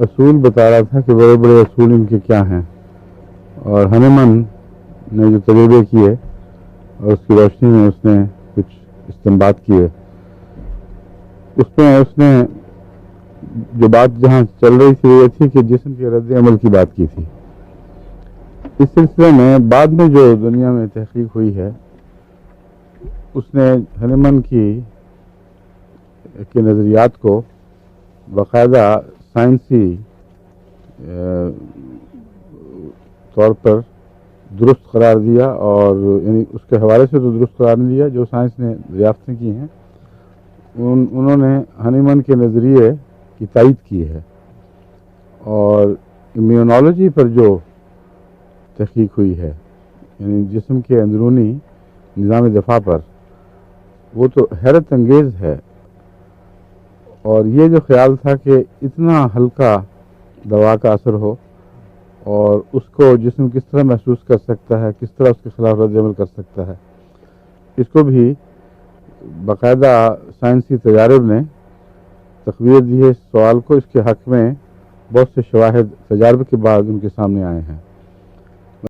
اصول بتا رہا تھا کہ بڑے بڑے اصول ان کے کیا ہیں، اور ہنیمن نے جو تجربے کیے اور اس کی روشنی میں اس نے کچھ استنباط کیے، اس میں اس نے جو بات جہاں چل رہی تھی وہ یہ تھی کہ جسم کے رد عمل کی بات کی تھی۔ اس سلسلے میں بعد میں جو دنیا میں تحقیق ہوئی ہے، اس نے ہنیمن کے نظریات کو باقاعدہ سائنسی طور پر درست قرار دیا، اور یعنی اس کے حوالے سے تو درست قرار نہیں دیا، جو سائنس نے دریافتیں کی ہیں انہوں نے ہنیمن کے نظریے کی تائید کی ہے، اور امیونالوجی پر جو تحقیق ہوئی ہے، یعنی جسم کے اندرونی نظام دفاع پر، وہ تو حیرت انگیز ہے۔ اور یہ جو خیال تھا کہ اتنا ہلکا دوا کا اثر ہو اور اس کو جسم کس طرح محسوس کر سکتا ہے، کس طرح اس کے خلاف رد عمل کر سکتا ہے، اس کو بھی باقاعدہ سائنسی تجارب نے تقویت دی ہے۔ اس سوال کو، اس کے حق میں بہت سے شواہد تجارب کے بعد ان کے سامنے آئے ہیں۔